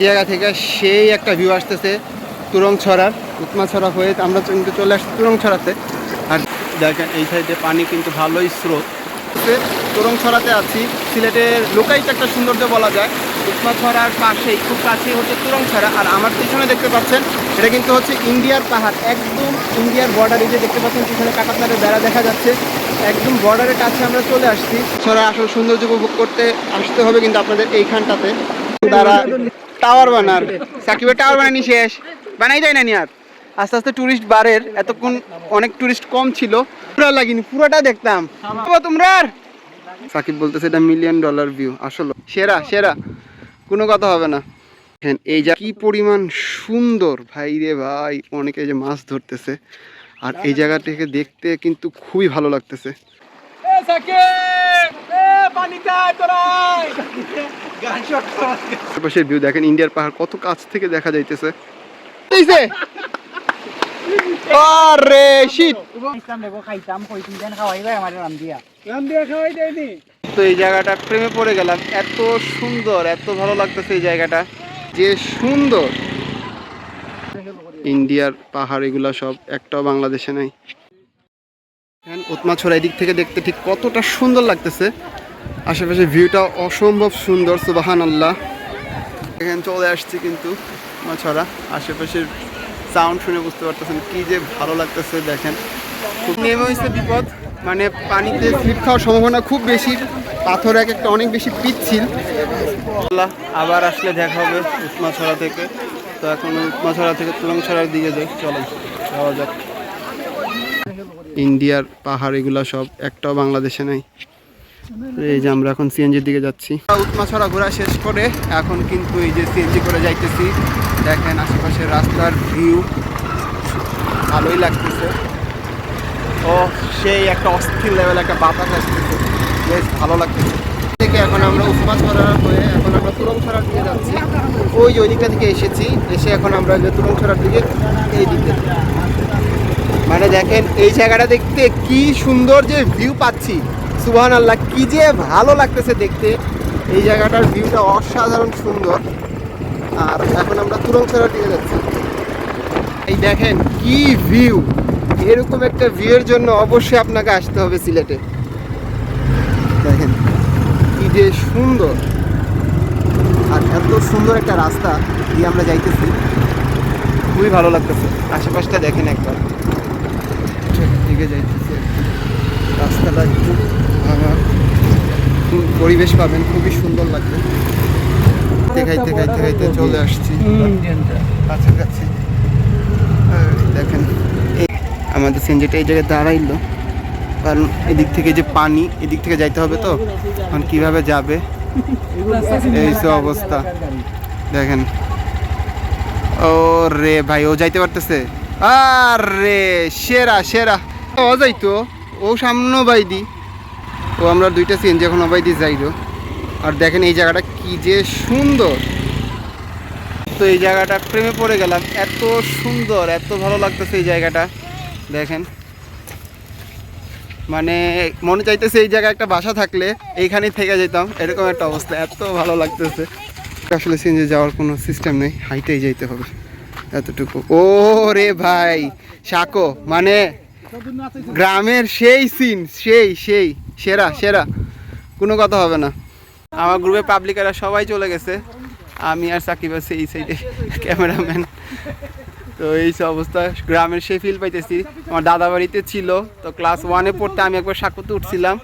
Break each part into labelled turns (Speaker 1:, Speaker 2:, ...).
Speaker 1: জায়গা থেকে সেই একটা ভিউ আসতেছে তুরংছড়ার, উৎমাছড়া হয়ে আমরা কিন্তু চলে আসছি তুরংছড়াতে। আর দেখেন এই সাইডে পানি কিন্তু ভালোই স্রোত। তুরংছড়াতে আছি, সিলেটের লোকাইট একটা সৌন্দর্য বলা যায়। উৎমাছড়ার পাশেই খুব কাছেই হচ্ছে তুরংছড়া। আর আমার পিছনে দেখতে পাচ্ছেন এটা কিন্তু হচ্ছে ইন্ডিয়ার পাহাড়, একদম ইন্ডিয়ার বর্ডারে যে দেখতে পাচ্ছেন পিছনে কাটাতারের বেড়া দেখা যাচ্ছে, একদম বর্ডারের কাছে আমরা চলে আসছি। ছড়া আসল সৌন্দর্য উপভোগ করতে আসতে হবে কিন্তু আপনাদের এইখানটাতে। তারা টাওয়ার বানার, সাকিবের টাওয়ার বানানি শেষ, বানাই যায় না নি আর। আস্তে আস্তে টুরিস্ট বাড়ের, এতক্ষণ অনেক টুরিস্ট কম ছিল, পুরো লাগিনি, পুরোটা দেখতাম। তোমরা সাকিব বলতেছে এটা $1 মিলিয়ন ভিউ, আসলে সেরা সেরা, কোনো কথা হবে না। এই যা কি পরিমাণ সুন্দর ভাই রে ভাই, অনেকে যে মাছ ধরতেছে আর এই জায়গা থেকে দেখতে কিন্তু খুবই ভালো লাগতেছে। আশেপাশের ভিউ দেখেন, ইন্ডিয়ার পাহাড় কত কাছ থেকে দেখা যাইতেছে। আরে শিট, তো এই জায়গাটা প্রেমে পড়ে গেলাম, এত সুন্দর, এত ভালো লাগতেছে এই জায়গাটা, যে সুন্দর। ইন্ডিয়ার পাহাড় এগুলা সব একটাও বাংলাদেশে নাই। উৎমাছড়া এদিক থেকে দেখতে ঠিক কতটা সুন্দর লাগতেছে, আশেপাশে ভিউটা অসম্ভব সুন্দর, সুবহানাল্লাহ। এখানে চলে আসছি কিন্তু উৎমাছড়া, আশেপাশের সাউন্ড শুনে বুঝতে পারতেছেন কি যে ভালো লাগতেছে। দেখেন খুব নেমে হয়েছে বিপদ, মানে পানিতে স্লিপ খাওয়ার সম্ভাবনা খুব বেশি, পাথর এক একটা অনেক বেশি পিচ্ছিল। আবার আসলে দেখা হবে উৎমাছড়া থেকে। তো এখন উৎমাছড়া থেকে তুরংছড়ার দিকে যাই, চলেন যাওয়া যাক। ইন্ডিয়ার পাহাড় এগুলা সব একটাও বাংলাদেশে নাই। এই যে আমরা এখন সিএনজির দিকে যাচ্ছি। উৎমাছড়া ঘোরা শেষ করে এখন কিন্তু এই যে সিএনজি করে যাইতেছি। দেখেন আশেপাশের রাস্তার ভিউ ভালোই লাগতেছে। ও সেই একটা অস্থির লেভেল একটা বাতাস আসতেছে, বেশ ভালো লাগতেছে। থেকে এখন আমরা উৎমাছড়া হয়ে এখন আমরা তুরংছড়ার দিকে যাচ্ছি। ওই যে ওই দিকটা থেকে এসেছি, এসে এখন আমরা যে তুরংছড়ার দিকে এই দিকে, মানে দেখেন এই জায়গাটা দেখতে কি সুন্দর যে ভিউ পাচ্ছি, সুবহানাল্লাহ, কি যে ভালো লাগতেছে দেখতে। এই জায়গাটার ভিউটা অসাধারণ সুন্দর। আর এখন আমরা তুরংছড়ার দিকে যাচ্ছি। এই দেখেন কি ভিউ, এরকম একটা ভিউয়ের জন্য অবশ্যই আপনাকে আসতে হবে সিলেটে। দেখেন কি যে সুন্দর, আর এত সুন্দর একটা রাস্তা দিয়ে আমরা যাইতেছি, খুবই ভালো লাগতেছে। আশেপাশটা দেখেন একবার, দিকে যাইতেছি, রাস্তাটা একটু ভাঙা, পরিবেশ পাবেন, খুবই সুন্দর লাগবে। দেখাইতে খাইতে খাইতে চলে আসছি কাছাকাছি। দেখেন আমাদের সিএনজিটা এই জায়গায় দাঁড়াইলো, কারণ এদিক থেকে যে পানি, এদিক থেকে যাইতে হবে, তো এখন কীভাবে যাবে এই সব অবস্থা। দেখেন ও রে ভাই, ও যাইতে পারতেছে, আর রে সেরা সেরা, ও যাইতো, ও সামনে বাইদি, ও আমরা দুইটা সিএনজি এখন অবাইদি যাইলো। আর দেখেন এই জায়গাটা কি যে সুন্দর, তো এই জায়গাটা প্রেমে পড়ে গেলাম, এত সুন্দর, এত ভালো লাগতেছে এই জায়গাটা। দেখেন মানে মনে চাইতেছে এই জায়গায় একটা বাসা থাকলে এইখানেই থেকে যেতাম, এরকম একটা অবস্থা, এত ভালো লাগতেছে। আসলে সিএনজি যাওয়ার কোনো সিস্টেম নেই, হাইটেই যেতে হবে এতটুকু। ও রে ভাই সাকো, মানে গ্রামের সেই সিন, সেই সেই সেরা সেরা, কোনো কথা হবে না। আমার গ্রুপে পাবলিকেরা সবাই চলে গেছে, আমি আর সাকিব আছে এই সাইডে ক্যামেরাম্যান। তো এই সব অবস্থা, গ্রামের সেই ফিল পাইতেছি। আমার দাদা বাড়িতে ছিল, তো ক্লাস 1-এ পড়তে আমি একবার সাঁকোতে উঠছিলাম,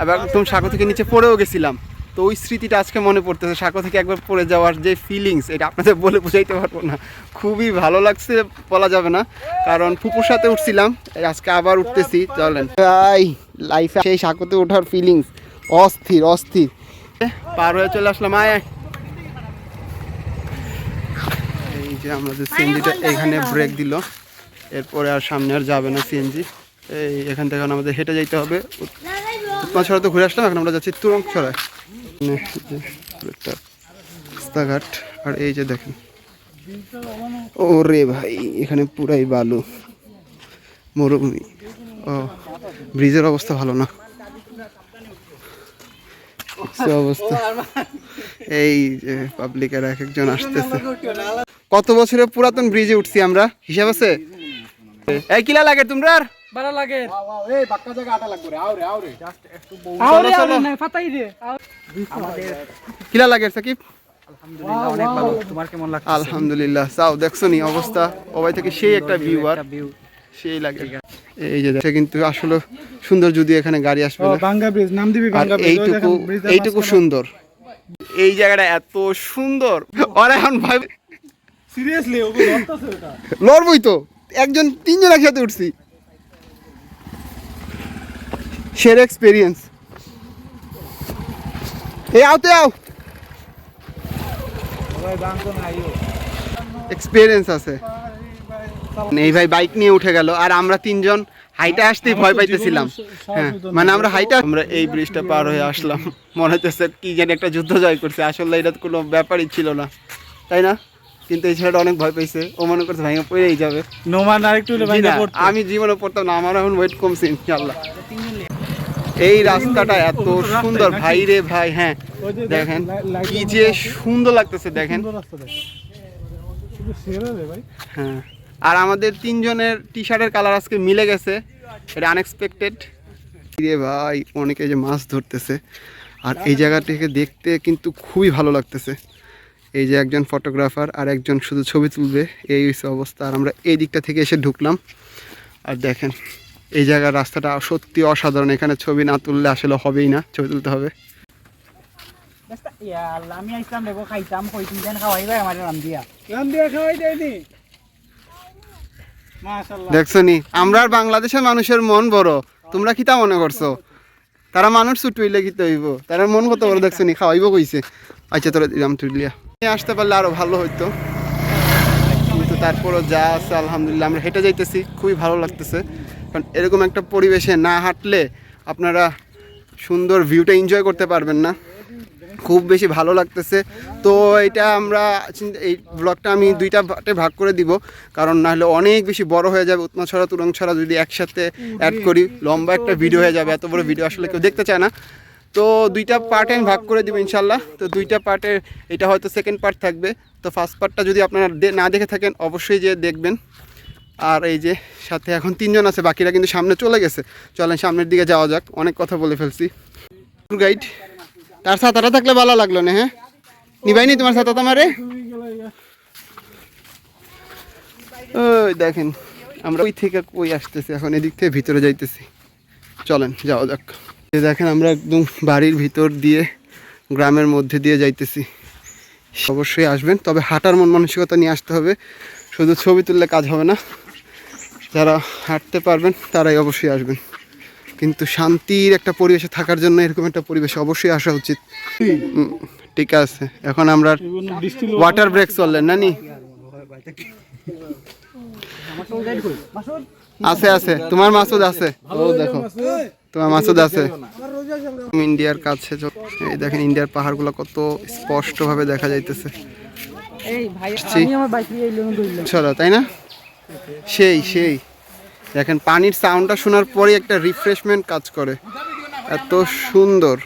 Speaker 1: আবার একদম সাঁকো থেকে নিচে পড়েও গেছিলাম। তো ওই স্মৃতিটা আজকে মনে পড়তেছে, সাঁকো থেকে একবার পড়ে যাওয়ার যে ফিলিংস, এটা আপনাদের বলে বোঝাইতে পারবো না, খুবই ভালো লাগছে, বলা যাবে না। কারণ ফুপুর সাথে উঠছিলাম, আজকে আবার উঠতেছি। চলেন ভাই, লাইফে সেই সাঁকোতে ওঠার ফিলিংস অস্থির অস্থির। পার হয়ে চলে আসলাম। আয় এই যে আমাদের সিএনজিটা এখানে ব্রেক দিল, এরপরে আর সামনে আর যাবে না সিএনজি। এই এখান থেকে আমাদের হেঁটে যেতে হবে। উৎমাছড়া তো ঘুরে আসলাম, এখন আমরা যাচ্ছি তুরংছড়ায়, রাস্তাঘাট। আর এই যে দেখেন, ও রে ভাই এখানে পুরাই বালু, মরুভূমি। ও ব্রিজের অবস্থা ভালো না, অবস্থা। এই যে পাবলিকের এক একজন আসতেছে। কত বছরের পুরাতন ব্রিজে উঠছি আমরা, হিসাব আছে? এই কিলা লাগে তোমরা?
Speaker 2: ভালো লাগে।
Speaker 3: এই বাক্কা জায়গা আটা লাগবে রে, আউরে আউরে জাস্ট একটু বউ।
Speaker 2: আরে আরে না ফাটাই দে।
Speaker 3: আমাদের
Speaker 1: কিলা লাগে সাকিব?
Speaker 3: আলহামদুলিল্লাহ অনেক ভালো। তোমার কেমন লাগছে?
Speaker 1: আলহামদুলিল্লাহ। চাও দেখছো নি অবস্থা, ওই থেকে সেই একটা ভিউ, আর সেই লাগে। এই যে দেখো কিন্তু আসলে সুন্দর, যদি এখানে গাড়ি আসবে না।
Speaker 3: বাঙ্গা ব্রিজ নাম দিবি
Speaker 1: আর
Speaker 3: বাঙ্গা ব্রিজ।
Speaker 1: এইটুকু সুন্দর, এই জায়গাটা এত সুন্দর। আর এখন ভাই
Speaker 3: সিরিয়াসলি ওগো লড়তাছে ওটা।
Speaker 1: লড়বই তো, একজন তিনজন একসাথে উঠছি, শেয়ার এক্সপিরিয়েন্স। এই আওতে আও,
Speaker 3: ওই বাঙ্গো নাইও।
Speaker 1: এক্সপিরিয়েন্স আছে। এই ভাই বাইক নিয়ে উঠে গেল, আর আমরা তিনজন হাইটে আসতেই ভয় পাইতেছিলাম। হ্যাঁ মানে আমরা এই ব্রিজটা পার হয়ে আসলাম, মনে হইতেছে কি জানি একটা যুদ্ধ জয় করছে। আসলে এটা কোনো ব্যাপারই ছিল না, তাই না? কিন্তু এই ছেলেটা অনেক ভয় পেয়েছে, ও মনে করছে ভাইয়া পড়েই যাবে।
Speaker 3: নোমান আরেকটু হলে ভাইয়া পড়তো।
Speaker 1: আমি জীবনে পড়তাম না, আমার এখন ওয়েট কমছে ইনশাআল্লাহ। এই রাস্তাটা এত সুন্দর ভাই রে ভাই। হ্যাঁ দেখেন কি যে সুন্দর লাগতেছে, দেখেন। হ্যাঁ, আর আমাদের তিনজনের টি শার্টের কালার আজকে মিলে গেছে, এটা আনএক্সপেক্টেড রে ভাই। অনেকে যে মাছ ধরতেছে, আর এই জায়গাটিকে দেখতে কিন্তু খুবই ভালো লাগতেছে। এই যে একজন ফটোগ্রাফার আর একজন শুধু ছবি তুলবে, এই হচ্ছে অবস্থা। আর আমরা এই দিকটা থেকে এসে ঢুকলাম, আর দেখেন এই জায়গার রাস্তাটা সত্যি অসাধারণ। এখানে ছবি না তুললে আসলে হবেই না, ছবি তুলতে হবে।
Speaker 2: আমি আইসাম দেখো খাইতাম কই তিনজন খাওয়াইবা আমার নাম দিয়া খাওয়াই দেয়নি। মাশাআল্লাহ
Speaker 1: দেখছো নি, আমরা আর বাংলাদেশের মানুষের মন বড়, তোমরা কি তা মনে করছো? তারা মানুষ ছুট হইলে কি হইব, তারা মন কত বড় দেখছো নি, খাওয়াইব কইছে। আচ্ছা তোরা দিলাম তুলিয়া আসতে পারলে আরো ভালো হইতো, কিন্তু তারপরও যা আছে আলহামদুলিল্লাহ। আমরা হেঁটে যাইতেছি, খুবই ভালো লাগতেছে। কারণ এরকম একটা পরিবেশে না হাঁটলে আপনারা সুন্দর ভিউটা এনজয় করতে পারবেন না। খুব বেশি ভালো লাগতেছে। তো এটা আমরা এই ব্লগটা আমি দুইটা পার্টে ভাগ করে দিব, কারণ নাহলে অনেক বেশি বড় হয়ে যাবে। উৎমাছড়া তুরংছড়া যদি একসাথে অ্যাড করি, লম্বা একটা ভিডিও হয়ে যাবে। এত বড় ভিডিও আসলে কেউ দেখতে চায় না। তো দুইটা পার্টে আমি ভাগ করে দিব ইনশাল্লাহ। তো দুইটা পার্টে, এটা হয়তো সেকেন্ড পার্ট থাকবে। তো ফার্স্ট পার্টটা যদি আপনারা না দেখে থাকেন অবশ্যই যে দেখবেন। আর এই যে সাথে এখন তিনজন আছে, বাকিরা কিন্তু সামনে চলে গেছে। চলেন সামনের দিকে যাওয়া যাক, অনেক কথা বলে ফেলছি। ট্যুর গাইড তার ছাতাটা থাকলে ভালো লাগলো না? হ্যাঁ নিবাইনি তোমার ছাতা তোমারে? ওই দেখেন আমরা ওই থেকে কই আসতেছি, এখন এদিক থেকে ভিতরে যাইতেছি। চলেন যাওয়া যাক। দেখেন আমরা একদম বাড়ির ভিতর দিয়ে গ্রামের মধ্যে দিয়ে যাইতেছি। অবশ্যই আসবেন, তবে হাঁটার মন মানসিকতা নিয়ে আসতে হবে, শুধু ছবি তুললে কাজ হবে না। যারা হাঁটতে পারবেন তারাই অবশ্যই আসবেন, কিন্তু শান্তির একটা পরিবেশে থাকার জন্য এরকম একটা পরিবেশে অবশ্যই আসা উচিত। ঠিক আছে, এখন আমরা ওয়াটার ব্রেক চললেন নানি? আছে আছে, তোমার মাসুদ আছে, ও দেখো তোমার মাসুদ আছে। ইন্ডিয়ার কাছে এই দেখেন ইন্ডিয়ার পাহাড়গুলো কত স্পষ্ট ভাবে দেখা যাইতেছে। তাই না? সেই সেই দেখেন পানির সাউন্ডটা শোনার পরে একটা রিফ্রেশমেন্ট কাজ করে, এত সুন্দর।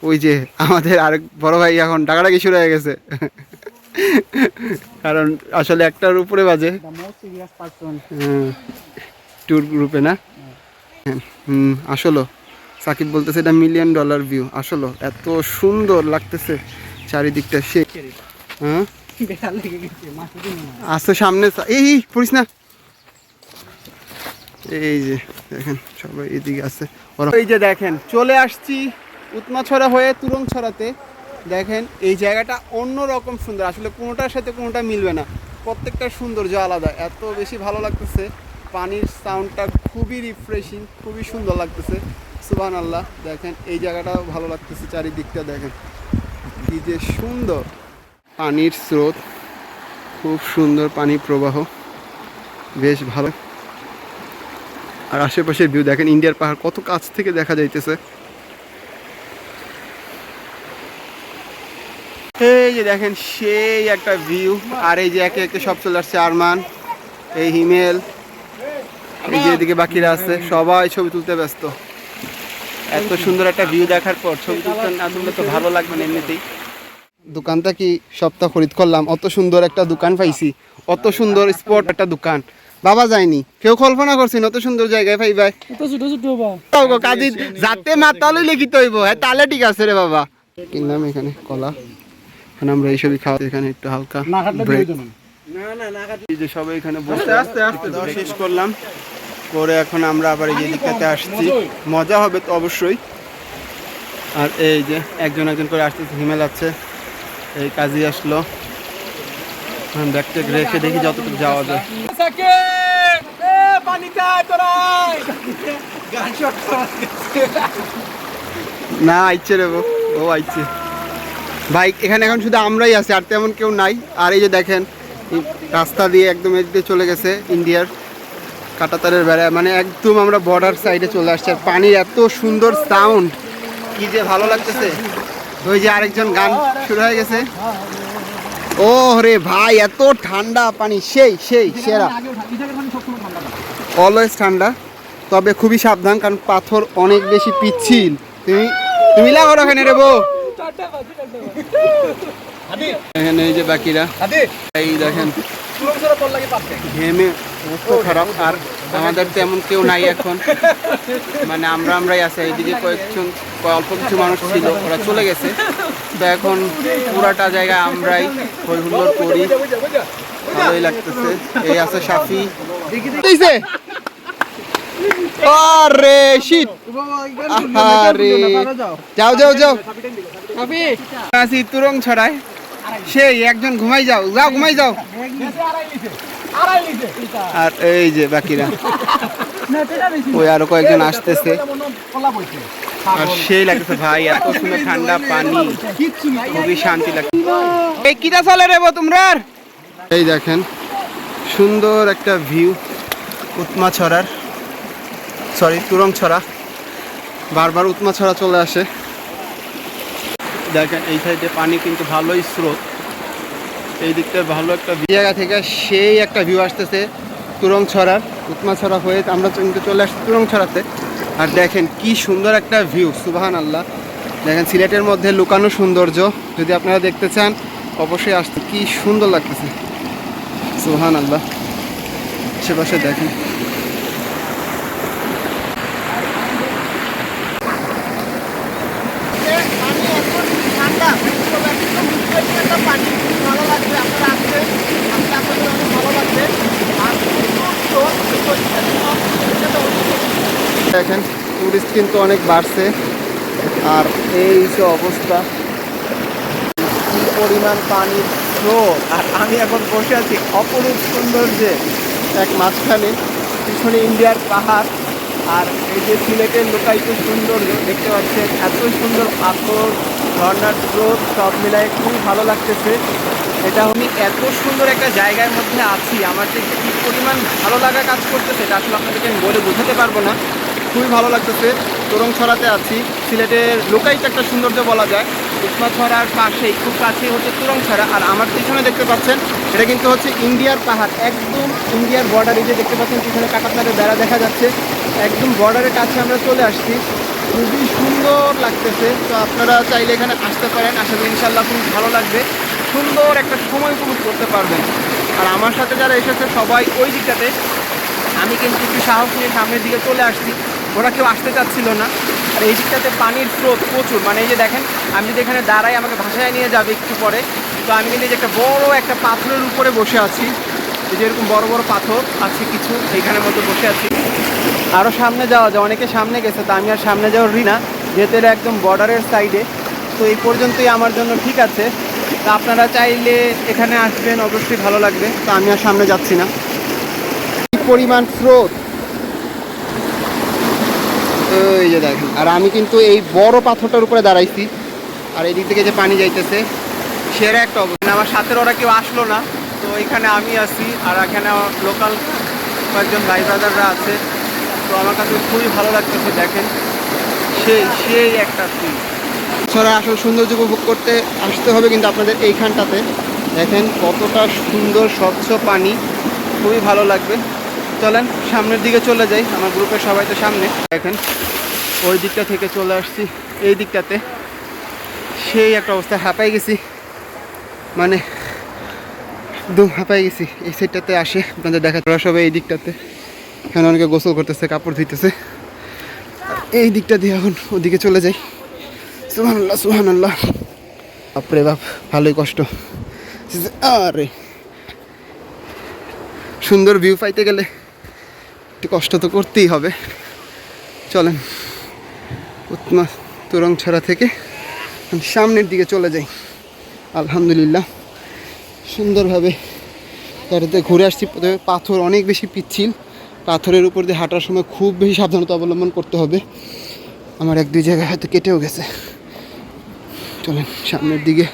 Speaker 1: ওই যে আমাদের আরেক বড় ভাই এখন ডাকাডাকি শুরু হয়ে গেছে, কারণ আসলে একটার উপরে বাজে ট্যুর গ্রুপে না। আসলে সাকিব বলতেছে এটা $1 মিলিয়ন ভিউ। আসলে এত সুন্দর লাগতেছে চারিদিকটা। সে হ্যাঁ আছে সামনে, এই পড়িস না। এই যে দেখেন সবাই এদিকে আছে। এই যে দেখেন চলে আসছি উৎমাছড়া হয়ে তুরংছড়াতে। দেখেন এই জায়গাটা অন্যরকম সুন্দর, আসলে কোনোটার সাথে কোনোটা মিলবে না, প্রত্যেকটা সৌন্দর্য আলাদা। এত বেশি ভালো লাগতেছে, পানির সাউন্ডটা খুবই রিফ্রেশিং, খুবই সুন্দর লাগতেছে। সুবহানাল্লাহ। দেখেন এই জায়গাটাও ভালো লাগতেছে, চারিদিকটা দেখেন কি যে সুন্দর। পানির স্রোত খুব সুন্দর, পানি প্রবাহ বেশ ভালো। আর আশেপাশের ভিউ দেখেন, ইন্ডিয়ার পাহাড় কত কাছ থেকে দেখা যাইতেছে। এই যে দেখেন সেই একটা ভিউ। আর এই যে একে একে সব চলে আসছে, আরমান, এই হিমেল, এই যে এদিকে বাকিরা আছে, সবাই ছবি তুলতে ব্যস্ত। এত সুন্দর একটা ভিউ দেখার পর ছবি তুলতে না তুললে তো ভালো লাগবে না এমনিতেই। দোকানটা কি সপ্তাহ খরিদ করলাম, অত সুন্দর একটা দোকান পাইছি, অত সুন্দর স্পট একটা দোকান বাবা যায়নি, কেউ কল্পনা করছেন অত সুন্দর জায়গায় পাই ভাই। কাজী যাতে মাতালই লিখিত হইব, হ্যাঁ তাহলে ঠিক আছে রে বাবা। কিনলাম এখানে কলা, এখানে আমরা এইসবই খাওয়া, এখানে একটু হালকা ব্রেক, এই যে সবাই এখানে বসে আস্তে আস্তে শেষ করলাম করে এখন আমরা আবার এই দিকটাতে আসছি, মজা হবে তো অবশ্যই। আর এই যে একজন একজন করে আসতেছে, হিমেল আছে, এই কাজী আসলো, ব্যাগ ট্যাগ রেখে দেখি যতটুকু যাওয়া যায়। না আইছে রে ও আইছে ভাই, এখানে এখন শুধু আমরাই আছি আর তেমন কেউ নাই। আর এই যে দেখেন রাস্তা দিয়ে একদম এদিকে চলে গেছে ইন্ডিয়ার কাঁটাতারের বেড়া, মানে একদম আমরা বর্ডার সাইডে চলে আসছি। আর পানির এত সুন্দর সাউন্ড, কি যে ভালো লাগতেছে। ওই যে আরেকজন গান শুরু হয়ে গেছে। ও রে ভাই এত ঠান্ডা পানি, সেই সেই সেরা, অলওয়েজ ঠান্ডা, তবে খুবই সাবধান কারণ পাথর অনেক বেশি পিচ্ছিল। তুমি লাগো এখানে রে বউ। এখানে এই যে বাকিরা, এই দেখেন ঘেমে অবস্থা খারাপ। আর আমাদের তেমন কেউ নাই এখন, মানে আমরাই আছি। এইদিকে অল্প কিছু মানুষ ছিল, ওরা চলে গেছে, তো এখন পুরাটা জায়গায় আমরাই হই হুল্লোড় করি, ভালোই লাগতেছে। এই আছে সাফি, আরে শীত, আরে যাও যাও যাও আছি তুরং ছড়ায়, সেই একজন ঘুমাই যাও, ঘুমাই যাও। আর এই যে বাকিরা, ওই আরো কয়েকজন আসতেছে। আর সেই লাগতেছে ভাই, এত সুন্দর ঠান্ডা পানি, খুবই শান্তি লাগছে। এই কিটা চলে রে তোমরা? এই দেখেন সুন্দর একটা ভিউ উৎমাছড়ার, সরি তুরংছড়া, বারবার উৎমাছড়া চলে আসে। দেখেন এই সাইডে পানি কিন্তু ভালোই স্রোত, এই দিকটা ভালো একটা জায়গা থেকে সেই একটা ভিউ আসতেছে তুরংছড়ার, উৎমাছড়া হয়ে আমরা কিন্তু চলে আসছি তুরংছড়াতে। আর দেখেন কি সুন্দর একটা ভিউ, সুবহানাল্লাহ। দেখেন সিলেটের মধ্যে লুকানো সৌন্দর্য, যদি আপনারা দেখতে চান অবশ্যই আসতে, কি সুন্দর লাগতেছে, সুবহানাল্লাহ। আশেপাশে দেখেন দেখেন টুরিস্ট কিন্তু অনেক বাড়ছে। আর এই যে অবস্থা, কি পরিমাণ পানির স্রোত। আর আমি এখন বসে আছি অপরূপ সৌন্দর্যে এক মাঝখানে, পিছনে ইন্ডিয়ার পাহাড়, আর এই যে সিলেটের লোকায়িত সৌন্দর্য দেখতে পাচ্ছেন, এত সুন্দর পাথর, ঝর্ণার স্রোত, সব মিলায় খুবই ভালো লাগতেছে। এটা আমি এত সুন্দর একটা জায়গার মধ্যে আছি, আমার যে কী পরিমাণ ভালো লাগা কাজ করতেছে এটা আসলে আপনাদেরকে আমি বলে বোঝাতে পারবো না। খুবই ভালো লাগতেছে। তুরংছড়াতে আছি, সিলেটের লোকায়িত একটা সৌন্দর্য বলা যায়। উৎমাছড়ার পাশেই খুব কাছেই হচ্ছে তুরংছড়া। আর আমার পিছনে দেখতে পাচ্ছেন এটা কিন্তু হচ্ছে ইন্ডিয়ার পাহাড়, একদম ইন্ডিয়ার বর্ডারে, যে দেখতে পাচ্ছেন পিছনে কাঁটাতারের বেড়া দেখা যাচ্ছে, একদম বর্ডারের কাছে আমরা চলে আসছি। খুবই সুন্দর লাগতেছে। তো আপনারা চাইলে এখানে আসতে পারেন, আশা করি ইনশাল্লাহ খুব ভালো লাগবে, সুন্দর একটা সময় উপভোগ করতে পারবেন। আর আমার সাথে যারা এসেছে সবাই ওই দিকটাতে, আমি কিন্তু একটু সাহস নিয়ে সামনের দিকে চলে আসছি, ওরা কেউ আসতে চাচ্ছিল না। আর এই দিকটাতে পানির স্রোত প্রচুর, মানে এই যে দেখেন আমি যদি এখানে দাঁড়াই আমাকে ভাসায় নিয়ে যাবে একটু পরে। তো আমি কিন্তু এই যে একটা বড় একটা পাথরের উপরে বসে আছি, এই যে এরকম বড় বড় পাথর আছে কিছু, এইখানের মধ্যে বসে আছি। আরও সামনে যাওয়া যায়, অনেকে সামনে গেছে, তো আমি আর সামনে যাওয়ার রি না, যেহেতু এটা একদম বর্ডারের সাইডে। তো এই পর্যন্তই আমার জন্য ঠিক আছে। তো আপনারা চাইলে এখানে আসবেন, অবশ্যই ভালো লাগবে। তো আমি আর সামনে যাচ্ছি না, কি পরিমাণ স্রোত এই যে দেখেন। আর আমি কিন্তু এই বড় পাথরটার উপরে দাঁড়াইছি, আর এই দিক থেকে যে পানি যাইতেছে সেরা একটা অবস্থা। আমার সাথে ওরা কেউ আসলো না, তো এখানে আমি আছি, আর এখানে লোকাল কয়েকজন ভাই ব্রাদাররা আছে। তো আমার কাছে খুবই ভালো লাগতেছে। দেখেন সেই একটা ফিল। ছড়া আসল সৌন্দর্য উপভোগ করতে আসতে হবে কিন্তু আপনাদের এইখানটাতে। দেখেন কতটা সুন্দর স্বচ্ছ পানি, খুবই ভালো লাগবে। চলেন সামনের দিকে চলে যাই, আমার গ্রুপের সবাই তো সামনে। দেখেন ওই দিকটা থেকে চলে আসছি এই দিকটাতে, সেই একটা অবস্থা, হাঁপাই গেছি, মানে একদম হাঁপাই গেছি। এই সাইডটাতে আসে আপনাদের দেখা, ওরা সবাই এই দিকটাতে, এখানে অনেকে গোসল করতেছে, কাপড় ধুইতেছে। এই দিকটা দিয়ে এখন ওদিকে চলে যাই। সুবহানাল্লাহ সুবহানাল্লাহ, বাপরে বাপ, ভালোই কষ্ট। আরে সুন্দর ভিউ পাইতে গেলে একটু কষ্ট তো করতেই হবে। চলেন উৎমা তোরংছড়া থেকে সামনের দিকে চলে যাই। আলহামদুলিল্লাহ সুন্দরভাবে গাড়িতে ঘুরে আসছি। পাথর অনেক বেশি পিচ্ছিল, পাথরের উপর দিয়ে হাঁটার সময় খুব বেশি সাবধানতা অবলম্বন করতে হবে। আমার 1-2 জায়গায় হয়তো কেটেও গেছে। চলেন সামনের দিকে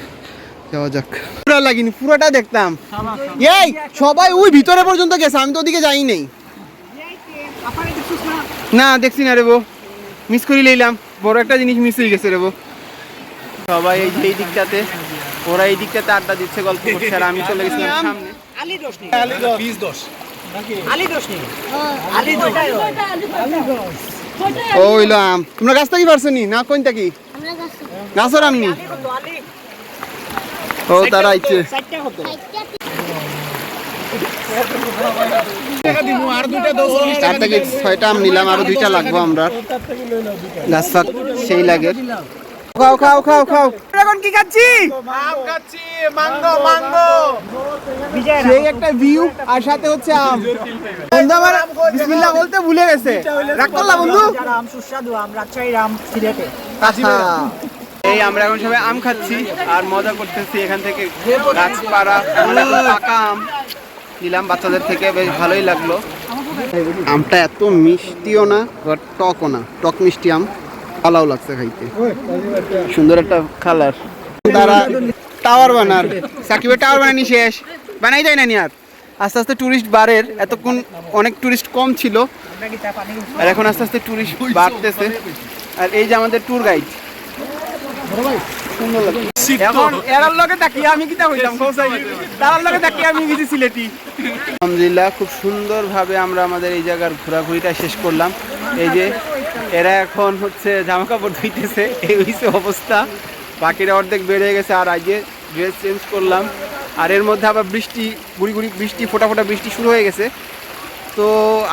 Speaker 1: যাওয়া যাক। পুরা লাগিনি, পুরোটা দেখতাম। এই সবাই ওই ভিতরে পর্যন্ত গেছে, আমি তো ওদিকে যাই নাই। না দেখছি না রে বো, মিস করে নিলাম, বড় একটা জিনিস মিস হয়ে গেছে রে বো। সবাই এই যে এই দিকটাতে, ওরা এই দিকটাতে আড্ডা দিচ্ছে, গল্প করছে, আর আমি চলে গেছিলাম সামনে। ওইলো আম, তোমরা গাছ থাকি পারছো নি না? কোনটা কি গাছর আম নি? ও তারা আইছে। 6টা আম নিলাম, আরো 2টা লাগবো আমরা। গাছ ফাঁক সেই লাগে। খাও খাও খাও খাও। এখন কি খাচ্ছি?
Speaker 3: আম খাচ্ছি, ম্যাঙ্গো ম্যাঙ্গো।
Speaker 1: সেই একটা ভিউ, আর সাথে হচ্ছে আম। বন্ধু আমার বিসমিল্লাহ বলতে ভুলে গেছে, রাগ করলা বন্ধু?
Speaker 2: আম সুস্বাদু আম, রাজশাহীর আম সিলেটে।
Speaker 1: এই আমরা এখন সবাই আম খাচ্ছি আর মজা করতেছি। এখান থেকে গাছ পাড়া পাকা আম নিলাম বাচ্চাদের থেকে, বেশ ভালোই লাগলো। আমটা এত মিষ্টিও না, টকও না, টক মিষ্টি আম, ভালোও লাগছে খাইতে, সুন্দর একটা কালার। তারা টাওয়ার বানার, সাকিবের টাওয়ার বানানি শেষ, বানাই যায় না নি আর। আস্তে আস্তে টুরিস্ট বাড়ের, এতক্ষণ অনেক টুরিস্ট কম ছিল, আর এখন আস্তে আস্তে টুরিস্ট বাড়তেছে। আর এই যে আমাদের ট্যুর গাইড, সুন্দর লাগে। এখন এরার লগে তাকিয়ে আমি কিতা হইলাম, তার লগে তাকিয়ে আমি গেছি সিলেটি। আলহামদুলিল্লাহ খুব সুন্দরভাবে আমরা আমাদের এই জায়গার ঘোরাঘুরিটা শেষ করলাম। এই যে এরা এখন হচ্ছে জামা কাপড় ধুইতেছে, এই হইছে অবস্থা। বাকিরা অর্ধেক বেড়ে গেছে, আর আজকে ড্রেস চেঞ্জ করলাম। আর এর মধ্যে আবার বৃষ্টি, গুড়ি গুড়ি বৃষ্টি, ফোটা ফোটা বৃষ্টি শুরু হয়ে গেছে। তো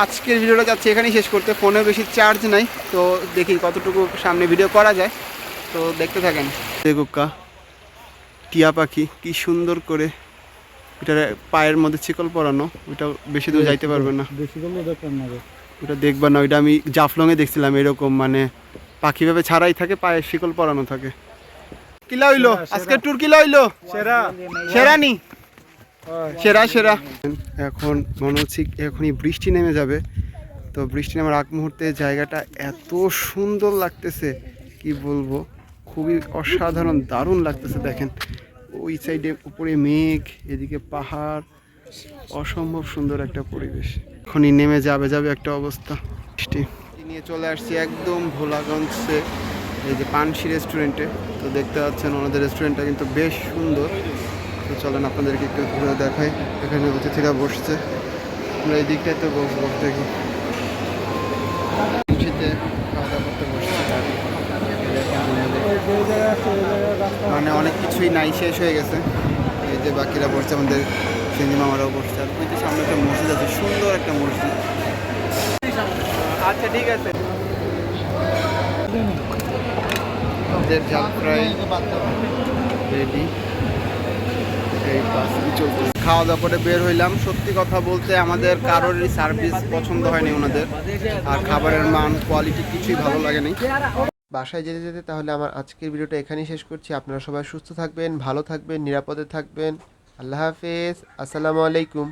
Speaker 1: আজকের ভিডিওটা যাচ্ছে এখানেই শেষ করতে। ফোনে বেশি চার্জ নাই, তো দেখি কতটুকু সামনে ভিডিও করা যায়, তো দেখতে থাকেন। দেখুকা টিয়া পাখি কি সুন্দর করে, এটার পায়ের মধ্যে শিকল পরানো, ওইটা বেশি দূর যাইতে পারবে না, ওটা দেখবা না। ওইটা আমি জাফলংয়ে দেখছিলাম এরকম, মানে পাখি ভাবে ছাড়াই থাকে, পায়ের শিকল পরানো থাকে। কিলা হইলো আজকের ট্যুর, কিলা হইলো? সেরা সেরা নি, সেরা সেরা। এখন মনে হচ্ছে এখনই বৃষ্টি নেমে যাবে, তো বৃষ্টি নামার আগ মুহূর্তে জায়গাটা এত সুন্দর লাগতেছে, কি বলবো, খুবই অসাধারণ, দারুণ লাগতেছে। দেখেন ওই সাইডে উপরে মেঘ, এদিকে পাহাড়, অসম্ভব সুন্দর একটা পরিবেশ। এখনই নেমে যাবে যাবে একটা অবস্থা। বৃষ্টি নিয়ে চলে আসছি একদম ভোলাগঞ্জে, এই যে পানসি রেস্টুরেন্টে। তো দেখতে পাচ্ছেন ওনাদের রেস্টুরেন্টটা কিন্তু বেশ সুন্দর। তো চলেন আপনাদেরকে একটু ঘুরে দেখাই। এখানে অতিথিরা বসছে, আমরা এই দিকটাতে বসবো, দেখি শীতে খাওয়া দাওয়া করতে বসছি। মানে অনেক কিছুই নাই, শেষ হয়ে গেছে। এই যে বাকিরা বসছে, আমাদের সিন্ধি মামারাও বসছে। আর ওই যে সামনে একটা মসজিদ আছে, সুন্দর একটা মসজিদ। আচ্ছা ঠিক আছে। জাল ফ্রাই রেডি, খাওয়া দাওয়া করে বের হইলাম। সত্যি কথা বলতে আমাদের কারোরই সার্ভিস পছন্দ হয়নি ওনাদের, আর খাবারের মান কোয়ালিটি কিছুই ভালো লাগেনি। বাসায় যেতে যেতে তাহলে আমার আজকের ভিডিওটা এখানেই শেষ করছি। আপনারা সবাই সুস্থ থাকবেন, ভালো থাকবেন, নিরাপদে থাকবেন। আল্লাহ হাফেজ, আসসালামু আলাইকুম।